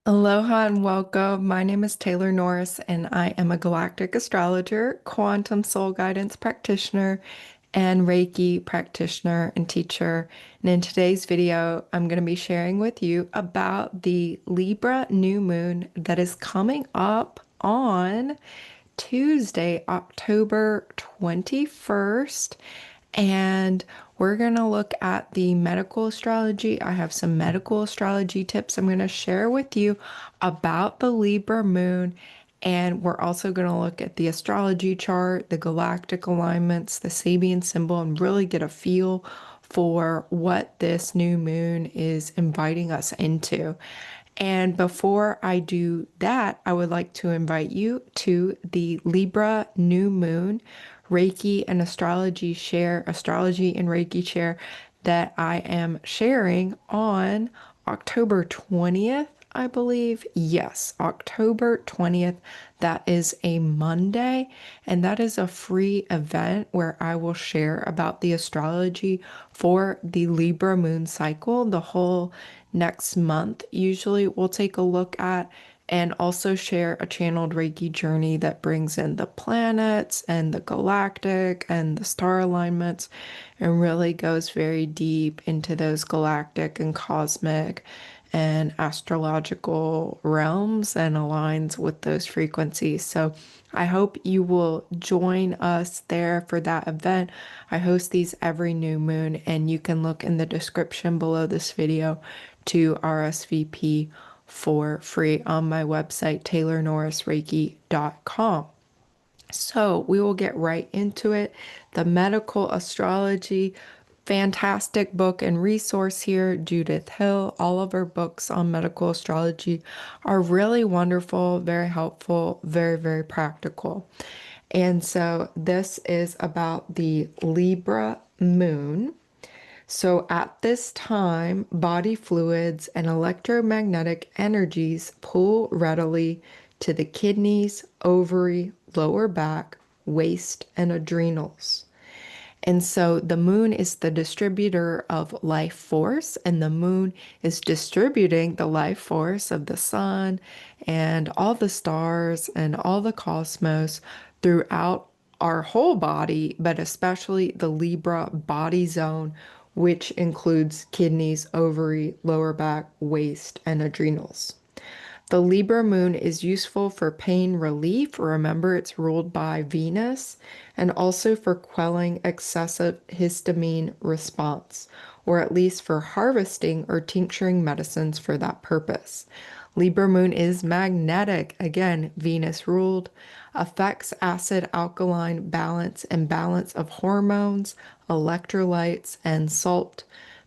Aloha and welcome. My name is Taylor Norris, and I am a galactic astrologer, quantum soul guidance practitioner, and Reiki practitioner and teacher. And in today's video, I'm going to be sharing with you about the Libra new moon that is coming up on Tuesday, October 21st. And we're going to look at the medical astrology. I have some medical astrology tips I'm going to share with you about the Libra moon. And we're also going to look at the astrology chart, the galactic alignments, the Sabian symbol, and really get a feel for what this new moon is inviting us into. And before I do that, I would like to invite you to the Libra New Moon Reiki and Astrology and Reiki share that I am sharing on October 20th, I believe. Yes, October 20th. That is a Monday, and that is a free event where I will share about the astrology for the Libra moon cycle, the whole next month. Usually, we'll take a look at and also share a channeled Reiki journey that brings in the planets and the galactic and the star alignments and really goes very deep into those galactic and cosmic and astrological realms and aligns with those frequencies. So I hope you will join us there for that event. I host these every new moon, and you can look in the description below this video to RSVP for free on my website, taylornorrisreiki.com. So we will get right into it. The medical astrology, fantastic book and resource here, Judith Hill. All of her books on medical astrology are really wonderful, very helpful, very, very practical. And so this is about the Libra moon. So at this time, body fluids and electromagnetic energies pull readily to the kidneys, ovary, lower back, waist, and adrenals. And so the moon is the distributor of life force, and the moon is distributing the life force of the sun and all the stars and all the cosmos throughout our whole body, but especially the Libra body zone, which includes kidneys, ovary, lower back, waist, and adrenals. The Libra moon is useful for pain relief. Remember, it's ruled by Venus, and also for quelling excessive histamine response, or at least for harvesting or tincturing medicines for that purpose. Libra moon is magnetic. Again, Venus ruled, affects acid alkaline balance and balance of hormones, electrolytes, and salt,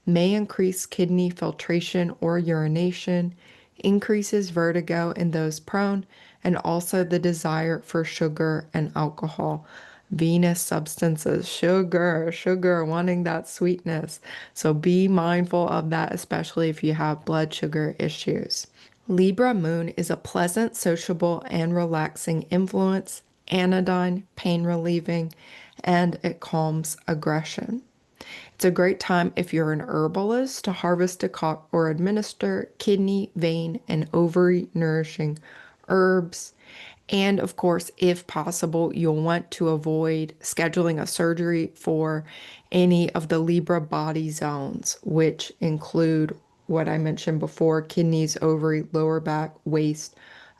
may increase kidney filtration or urination, increases vertigo in those prone, and also the desire for sugar and alcohol. Venus substances, sugar, wanting that sweetness. So be mindful of that, especially if you have blood sugar issues. Libra moon is a pleasant, sociable, and relaxing influence, anodyne, pain relieving, and it calms aggression. It's a great time if you're an herbalist to harvest, decoct, or administer kidney, vein, and ovary nourishing herbs. And of course, if possible, you'll want to avoid scheduling a surgery for any of the Libra body zones, which include what I mentioned before: kidneys, ovary, lower back, waist,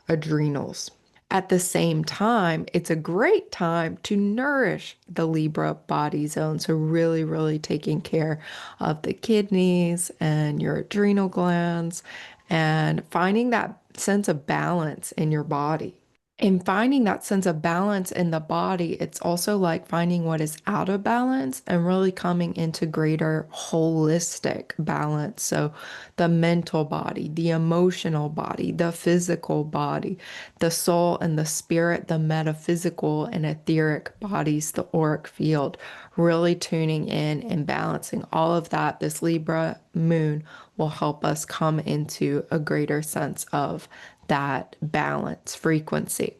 adrenals. At the same time, it's a great time to nourish the Libra body zone. So, really, really taking care of the kidneys and your adrenal glands and finding that sense of balance in your body. In finding that sense of balance in the body, it's also like finding what is out of balance and really coming into greater holistic balance. So, the mental body, the emotional body, the physical body, the soul and the spirit, the metaphysical and etheric bodies, the auric field, really tuning in and balancing all of that. This Libra moon will help us come into a greater sense of that balance frequency.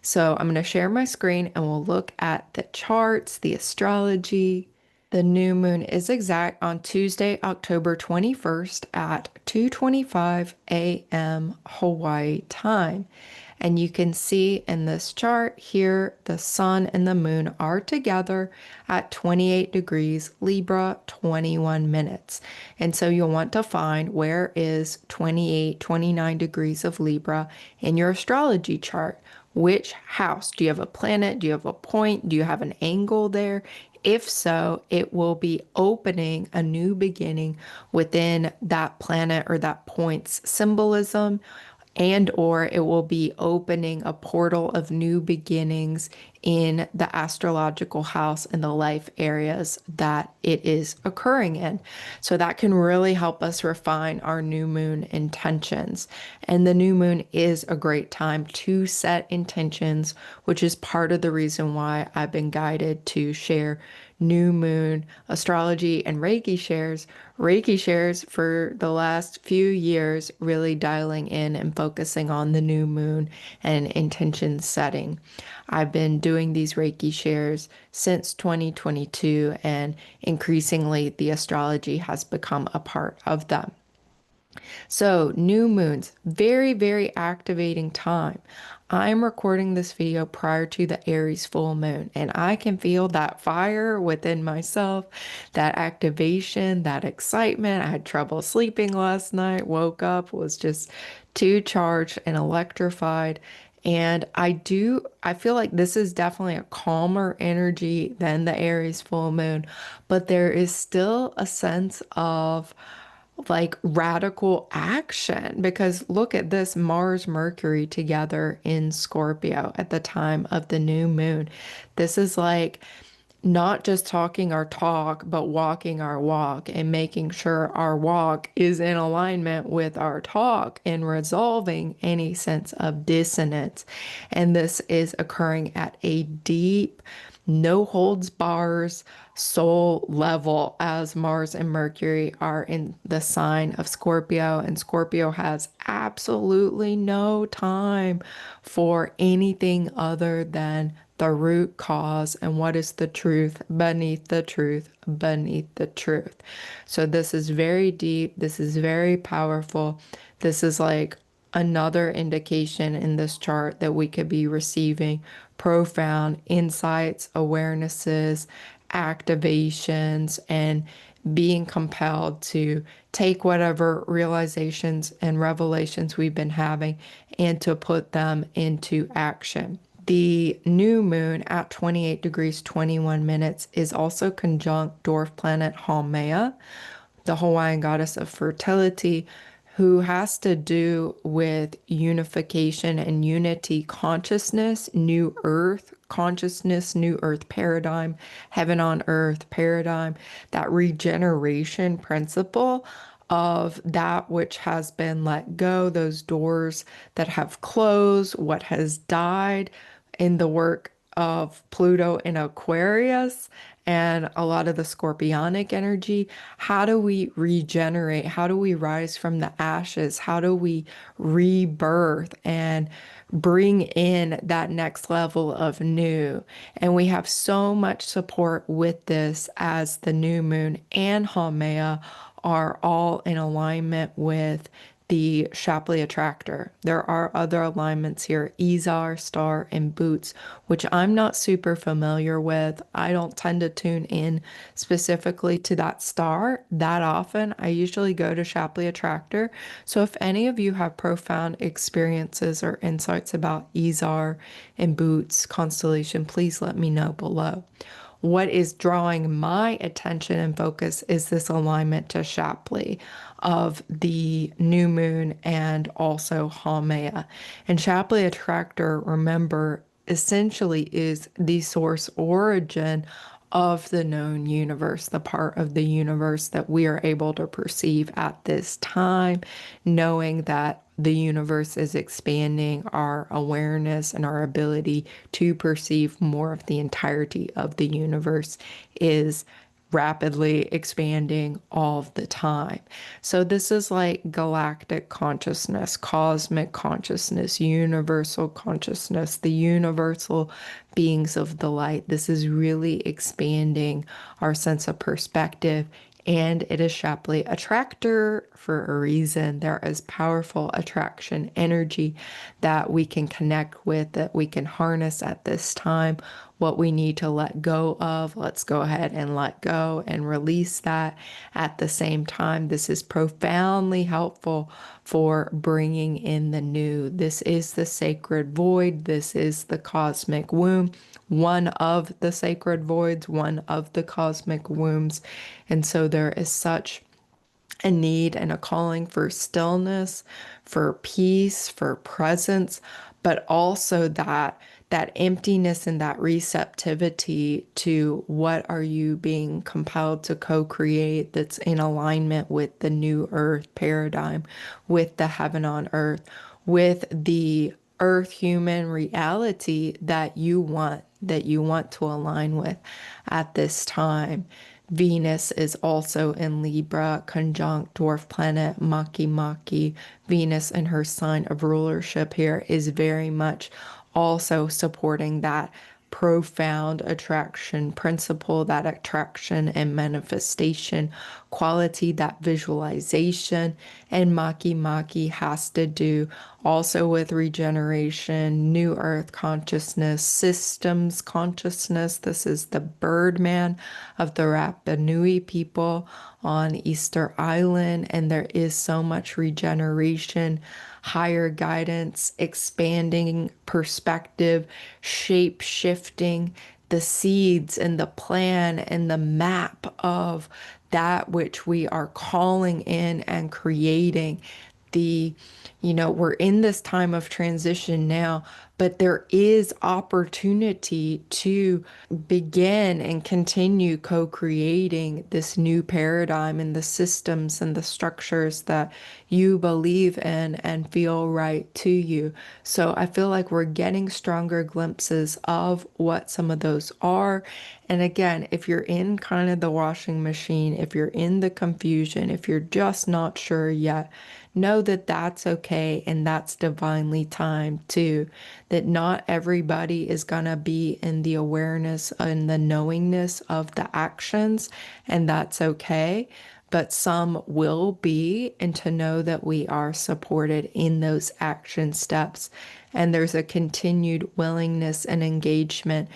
So I'm going to share my screen and we'll look at the charts, the astrology. The new moon is exact on Tuesday, October 21st at 2:25 a.m. Hawaii time. And you can see in this chart here, the sun and the moon are together at 28 degrees Libra, 21 minutes. And so you'll want to find where is 28, 29 degrees of Libra in your astrology chart. Which house? Do you have a planet? Do you have a point? Do you have an angle there? If so, it will be opening a new beginning within that planet or that point's symbolism, and or it will be opening a portal of new beginnings in the astrological house and the life areas that it is occurring in. So that can really help us refine our new moon intentions. And the new moon is a great time to set intentions, which is part of the reason why I've been guided to share new moon astrology and Reiki shares for the last few years, really dialing in and focusing on the new moon and intention setting. I've been doing these Reiki shares since 2022, and increasingly the astrology has become a part of them. So, new moons, very, very activating time. I'm recording this video prior to the Aries full moon, and I can feel that fire within myself, that activation, that excitement. I had trouble sleeping last night, woke up, was just too charged and electrified. And I feel like this is definitely a calmer energy than the Aries full moon, but there is still a sense of like radical action because look at this Mars Mercury together in Scorpio at the time of the new moon. This is like not just talking our talk, but walking our walk and making sure our walk is in alignment with our talk and resolving any sense of dissonance. And this is occurring at a deep, no holds bars soul level as Mars and Mercury are in the sign of Scorpio, and Scorpio has absolutely no time for anything other than the root cause and what is the truth beneath the truth beneath the truth. So this is very deep. This is very powerful. This is like another indication in this chart that we could be receiving profound insights, awarenesses, activations, and being compelled to take whatever realizations and revelations we've been having and to put them into action. The new moon at 28 degrees 21 minutes is also conjunct dwarf planet Haumea, the Hawaiian goddess of fertility, who has to do with unification and unity consciousness, new earth consciousness, new earth paradigm, heaven on earth paradigm, that regeneration principle of that which has been let go, those doors that have closed, what has died in the work of Pluto in Aquarius and a lot of the scorpionic energy. How do we regenerate? How do we rise from the ashes? How do we rebirth and bring in that next level of new? And we have so much support with this as the new moon and Haumea are all in alignment with the Shapley Attractor. There are other alignments here, Izar, Star, and Boots, which I'm not super familiar with. I don't tend to tune in specifically to that star that often. I usually go to Shapley Attractor. So if any of you have profound experiences or insights about Izar and Boots constellation, please let me know below. What is drawing my attention and focus is this alignment to Shapley of the new moon and also Haumea. And Shapley Attractor, remember, essentially is the source origin of the known universe, the part of the universe that we are able to perceive at this time, knowing that the universe is expanding our awareness and our ability to perceive more of the entirety of the universe is rapidly expanding all of the time. So this is like galactic consciousness, cosmic consciousness, universal consciousness, the universal beings of the light. This is really expanding our sense of perspective. And it is Shapley Attractor for a reason. There is powerful attraction energy that we can connect with, that we can harness at this time. What we need to let go of, let's go ahead and let go and release that at the same time. This is profoundly helpful for bringing in the new. This is the sacred void. This is the cosmic womb, one of the sacred voids, one of the cosmic wombs. And so there is such a need and a calling for stillness, for peace, for presence, but also that emptiness and that receptivity to what are you being compelled to co-create that's in alignment with the new earth paradigm, with the heaven on earth, with the earth human reality that you want to align with at this time. Venus is also in Libra, conjunct dwarf planet Makemake. Venus in her sign of rulership here is very much also supporting that profound attraction principle, that attraction and manifestation quality, that visualization. And Makemake has to do also with regeneration, new earth consciousness, systems consciousness. This is the Birdman of the Rapa Nui people on Easter Island, and there is so much regeneration, higher guidance, expanding perspective, shape shifting, the seeds and the plan and the map of that which we are calling in and creating. The we're in this time of transition now, but there is opportunity to begin and continue co-creating this new paradigm and the systems and the structures that you believe in and feel right to you. So I feel like we're getting stronger glimpses of what some of those are. And again, if you're in kind of the washing machine, if you're in the confusion, if you're just not sure yet, know that that's okay and that's divinely timed too. That not everybody is going to be in the awareness and the knowingness of the actions, and that's okay. But some will be, and to know that we are supported in those action steps. And there's a continued willingness and engagement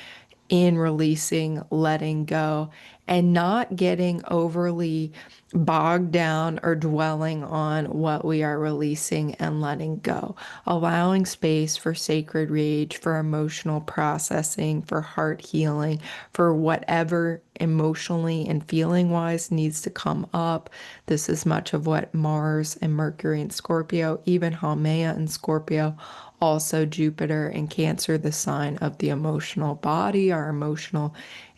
in releasing, letting go, and not getting overly bogged down or dwelling on what we are releasing and letting go. Allowing space for sacred rage, for emotional processing, for heart healing, for whatever emotionally and feeling wise needs to come up. This is much of what Mars and Mercury and Scorpio, even Haumea and Scorpio, also Jupiter and Cancer, the sign of the emotional body, our emotional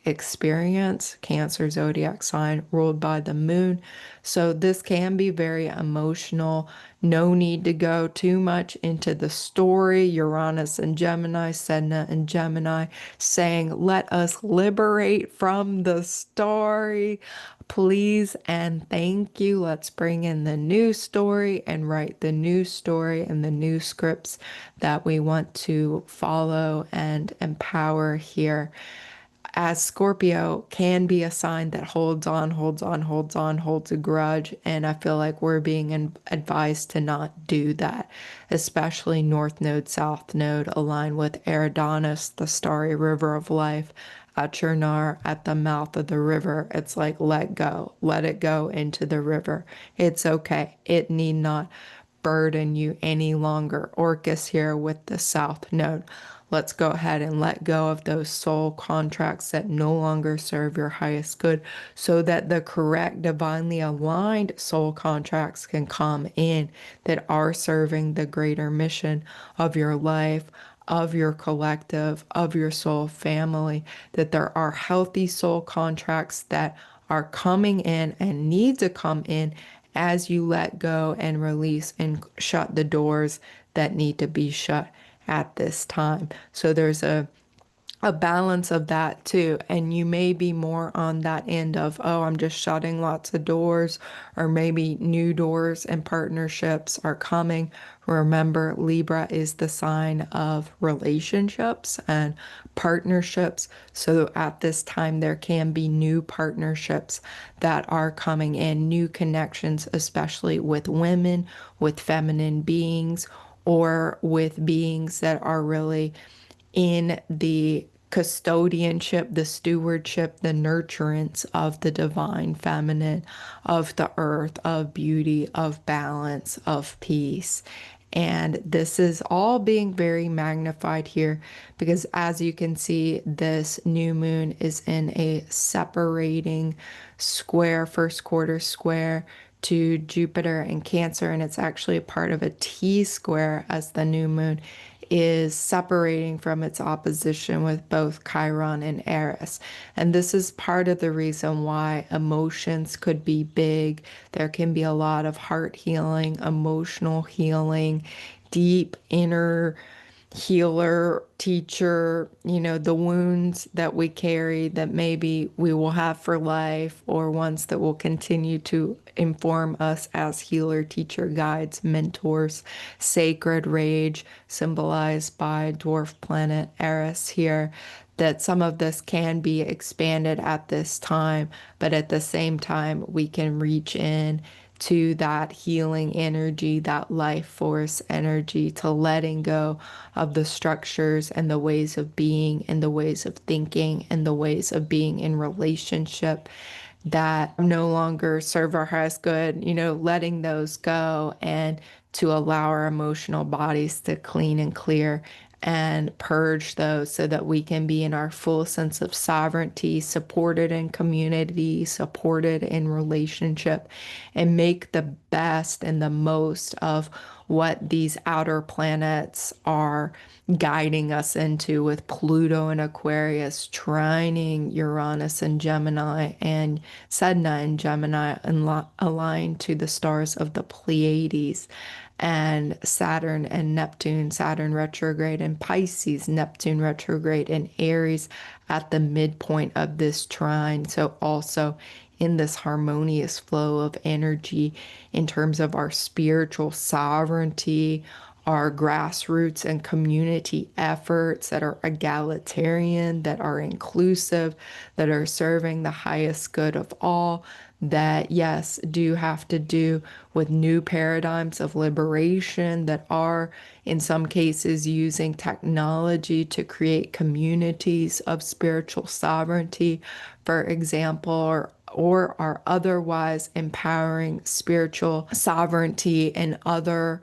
experience. Cancer zodiac sign ruled by the moon. So this can be very emotional. No need to go too much into the story. Uranus and Gemini, Sedna and Gemini, saying, let us liberate from the story. Please and thank you. Let's bring in the new story and write the new story and the new scripts that we want to follow and empower here. As Scorpio can be a sign that holds on, holds on, holds on, holds a grudge. And I feel like we're being advised to not do that, especially North Node, South Node, align with Eridanus, the starry river of life. Attractor at the mouth of the river. It's like, let go, let it go into the river. It's okay. It need not burden you any longer. Orcus here with the South Node. Let's go ahead and let go of those soul contracts that no longer serve your highest good so that the correct, divinely aligned soul contracts can come in that are serving the greater mission of your life, of your collective, of your soul family, that there are healthy soul contracts that are coming in and need to come in as you let go and release and shut the doors that need to be shut at this time. So there's a a balance of that too. And you may be more on that end of, oh, I'm just shutting lots of doors, or maybe new doors and partnerships are coming. Remember, Libra is the sign of relationships and partnerships. So at this time, there can be new partnerships that are coming in, new connections, especially with women, with feminine beings, or with beings that are really in the custodianship, the stewardship, the nurturance of the divine feminine, of the earth, of beauty, of balance, of peace. And this is all being very magnified here because, as you can see, this new moon is in a separating square, first quarter square to Jupiter and Cancer, and it's actually a part of a T square as the new moon is separating from its opposition with both Chiron and Eris. And this is part of the reason why emotions could be big. There can be a lot of heart healing, emotional healing, deep inner healer, teacher, the wounds that we carry that maybe we will have for life, or ones that will continue to inform us as healer, teacher, guides, mentors. Sacred rage, symbolized by dwarf planet Eris here, that some of this can be expanded at this time, but at the same time, we can reach in to that healing energy, that life force energy, to letting go of the structures and the ways of being and the ways of thinking and the ways of being in relationship that no longer serve our highest good, letting those go and to allow our emotional bodies to clean and clear and purge those so that we can be in our full sense of sovereignty, supported in community, supported in relationship, and make the best and the most of what these outer planets are guiding us into, with Pluto and Aquarius trining Uranus and Gemini, and Sedna and Gemini aligned to the stars of the Pleiades, and Saturn and Neptune, Saturn retrograde in Pisces, Neptune retrograde in Aries at the midpoint of this trine. So also in this harmonious flow of energy in terms of our spiritual sovereignty, our grassroots and community efforts that are egalitarian, that are inclusive, that are serving the highest good of all, that, yes, do have to do with new paradigms of liberation that are, in some cases, using technology to create communities of spiritual sovereignty, for example, or are otherwise empowering spiritual sovereignty and other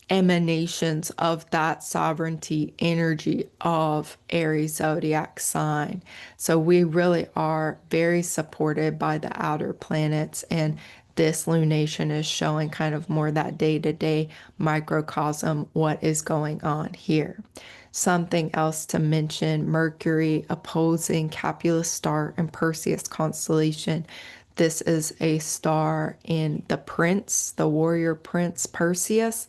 emanations of that sovereignty energy of Aries zodiac sign. So we really are very supported by the outer planets, and this lunation is showing kind of more that day-to-day microcosm, what is going on here. Something else to mention, Mercury opposing Capulus star and Perseus constellation. This is a star in the prince, the warrior prince Perseus.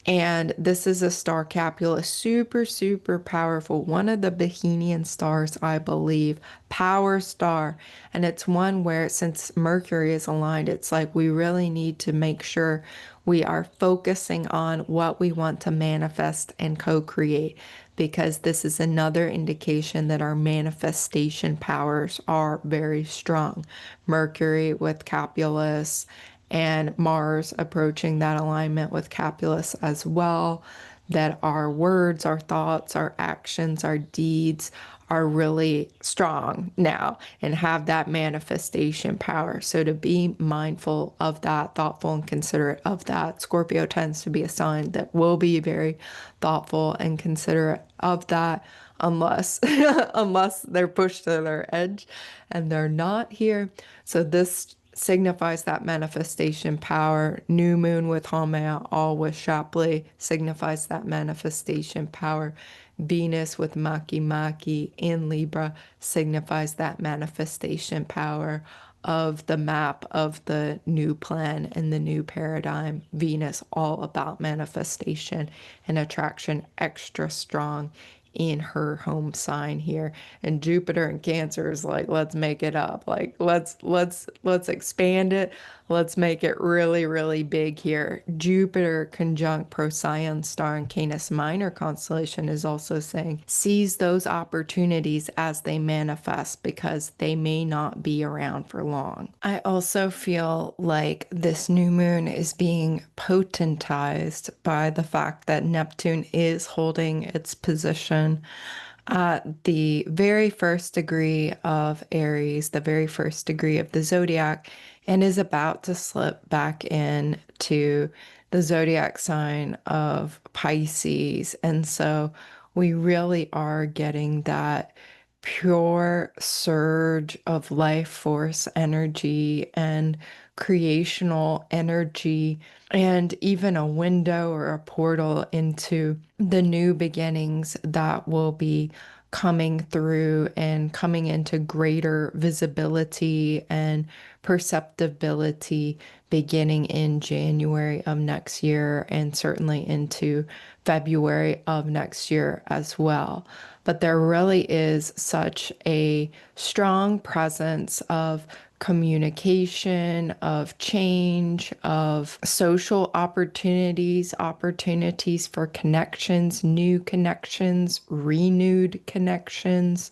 And this is a star Capulus, super, super powerful. One of the Bohemian stars, I believe, power star. And it's one where, since Mercury is aligned, it's like we really need to make sure we are focusing on what we want to manifest and co-create, because this is another indication that our manifestation powers are very strong. Mercury with Capulus and Mars approaching that alignment with Capulus as well, that our words, our thoughts, our actions, our deeds are really strong now and have that manifestation power. So to be mindful of that, thoughtful and considerate of that. Scorpio tends to be a sign that will be very thoughtful and considerate of that, unless unless they're pushed to their edge, and they're not here. So this signifies that manifestation power. New moon with Haumea, all with Shapley, signifies that manifestation power. Venus with Makemake in Libra signifies that manifestation power of the map of the new plan and the new paradigm. Venus, all about manifestation and attraction, extra strong in her home sign here. And Jupiter in Cancer is like, let's make it up. Like let's expand it. Let's make it really, really big here. Jupiter conjunct Procyon star in Canis Minor constellation is also saying seize those opportunities as they manifest because they may not be around for long. I also feel like this new moon is being potentized by the fact that Neptune is holding its position at the very first degree of Aries, the very first degree of the zodiac, and is about to slip back into the zodiac sign of Pisces. And so we really are getting that pure surge of life force energy and creational energy, and even a window or a portal into the new beginnings that will be coming through and coming into greater visibility and perceptibility beginning in January of next year and certainly into February of next year as well. But there really is such a strong presence of communication, of change, of social opportunities, opportunities for connections, new connections, renewed connections,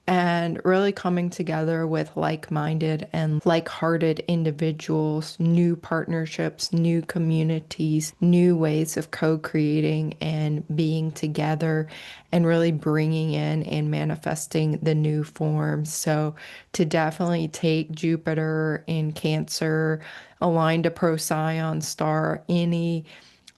and really coming together with like-minded and like-hearted individuals, new partnerships, new communities, new ways of co-creating and being together, and really bringing in and manifesting the new forms. So to definitely take Jupiter in Cancer aligned to Procyon star, any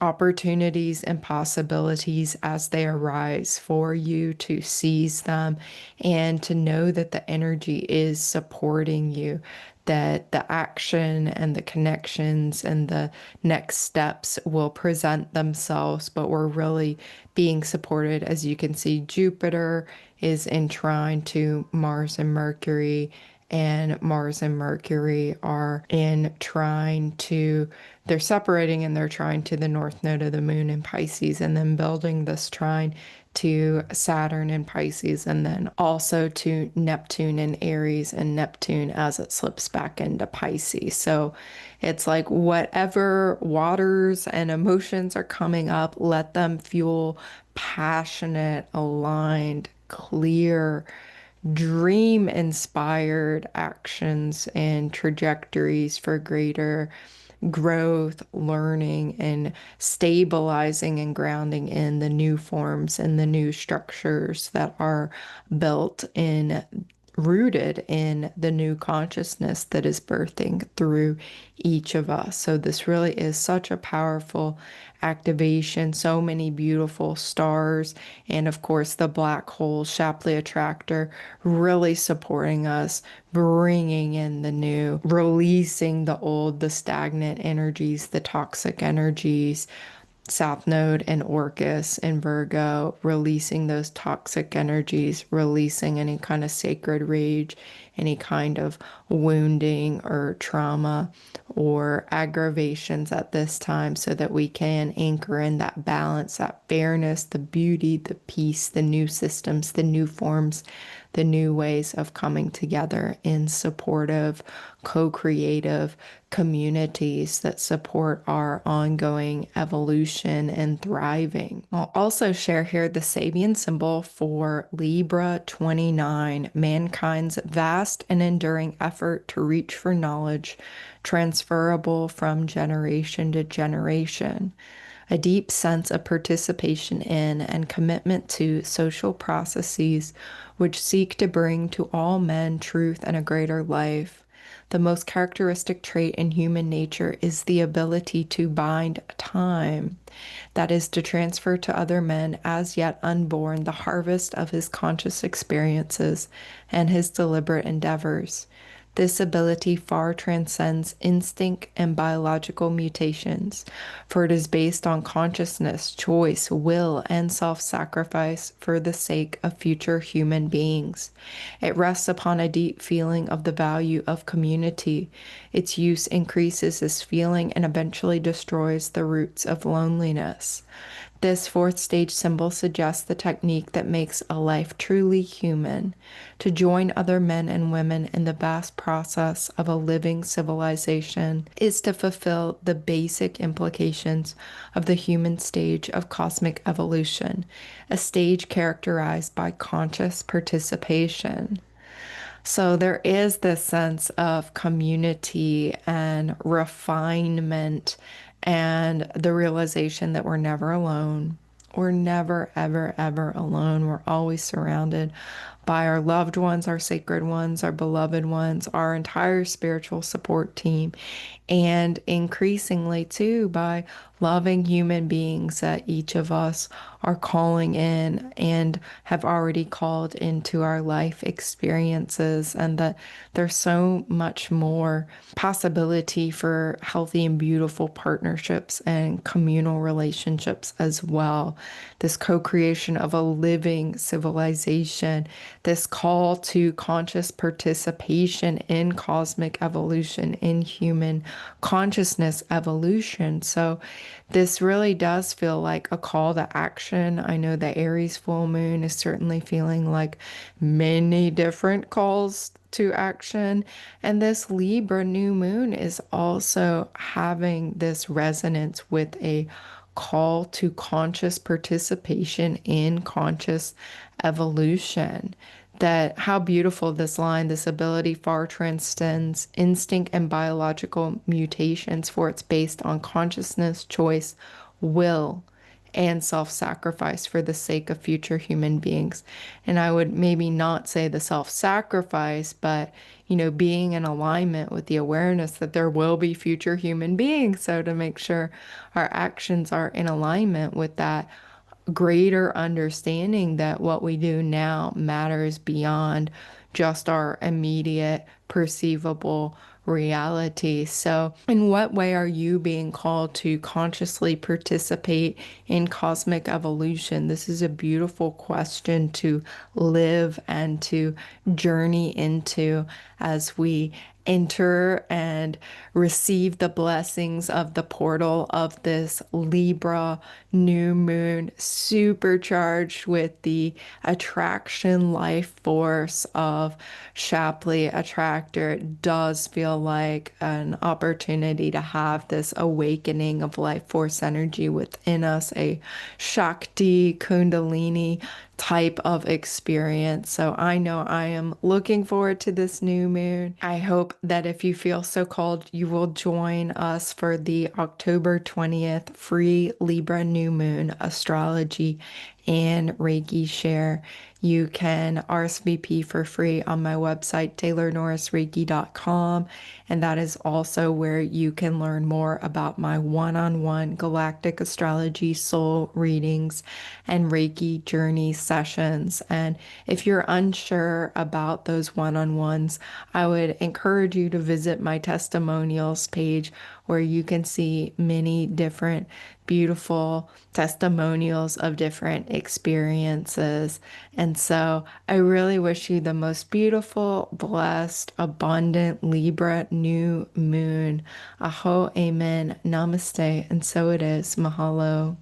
opportunities and possibilities as they arise for you to seize them and to know that the energy is supporting you, that the action and the connections and the next steps will present themselves, but we're really being supported. As you can see, Jupiter is in trine to Mars and Mercury, and Mars and Mercury are in trine to, they're separating and they're trine to the north node of the moon in Pisces, and then building this trine to Saturn in Pisces, and then also to Neptune in Aries and Neptune as it slips back into Pisces. So it's like whatever waters and emotions are coming up, let them fuel passionate, aligned, clear, dream inspired actions and trajectories for greater growth, learning, and stabilizing and grounding in the new forms and the new structures that are built in, rooted in the new consciousness that is birthing through each of us. So this really is such a powerful activation, so many beautiful stars, and of course the black hole Shapley Attractor really supporting us, bringing in the new, releasing the old, the stagnant energies, the toxic energies. South Node and Orcus and Virgo, releasing those toxic energies, releasing any kind of sacred rage, any kind of wounding or trauma or aggravations at this time, so that we can anchor in that balance, that fairness, the beauty, the peace, the new systems, the new forms, the new ways of coming together in supportive, co-creative communities that support our ongoing evolution and thriving. I'll also share here the Sabian symbol for Libra 29, mankind's vast and enduring effort to reach for knowledge transferable from generation to generation. A deep sense of participation in and commitment to social processes which seek to bring to all men truth and a greater life. The most characteristic trait in human nature is the ability to bind time, that is, to transfer to other men as yet unborn the harvest of his conscious experiences and his deliberate endeavors. This ability far transcends instinct and biological mutations, for it is based on consciousness, choice, will, and self-sacrifice for the sake of future human beings. It rests upon a deep feeling of the value of community. Its use increases this feeling and eventually destroys the roots of loneliness. This fourth stage symbol suggests the technique that makes a life truly human, to join other men and women in the vast process of a living civilization is to fulfill the basic implications of the human stage of cosmic evolution, a stage characterized by conscious participation. So there is this sense of community and refinement and the realization that we're never alone. We're never, ever, ever alone. We're always surrounded by our loved ones, our sacred ones, our beloved ones, our entire spiritual support team, and increasingly too by loving human beings that each of us are calling in and have already called into our life experiences, and that there's so much more possibility for healthy and beautiful partnerships and communal relationships as well. This co-creation of a living civilization, this call to conscious participation in cosmic evolution, in human consciousness evolution. So this really does feel like a call to action. I know the Aries full moon is certainly feeling like many different calls to action. And this Libra new moon is also having this resonance with a call to conscious participation in conscious evolution. That how beautiful this line, this ability far transcends instinct and biological mutations, for it's based on consciousness, choice, will, and self sacrifice for the sake of future human beings. And I would maybe not say the self sacrifice, but being in alignment with the awareness that there will be future human beings. So to make sure our actions are in alignment with that greater understanding that what we do now matters beyond just our immediate perceivable reality. So, in what way are you being called to consciously participate in cosmic evolution? This is a beautiful question to live and to journey into as we enter and receive the blessings of the portal of this Libra new moon, supercharged with the attraction life force of Shapley Attractor. It does feel like an opportunity to have this awakening of life force energy within us, a Shakti Kundalini type of experience. So I know I am looking forward to this new moon. I hope that if you feel so called, you will join us for the October 20th free Libra new moon astrology and Reiki share. You can RSVP for free on my website, taylornorrisreiki.com. And that is also where you can learn more about my one-on-one Galactic Astrology soul readings and Reiki journey sessions. And if you're unsure about those one-on-ones, I would encourage you to visit my testimonials page, where you can see many different beautiful testimonials of different experiences. And so I really wish you the most beautiful, blessed, abundant Libra new moon. Aho, amen, namaste, and so it is. Mahalo.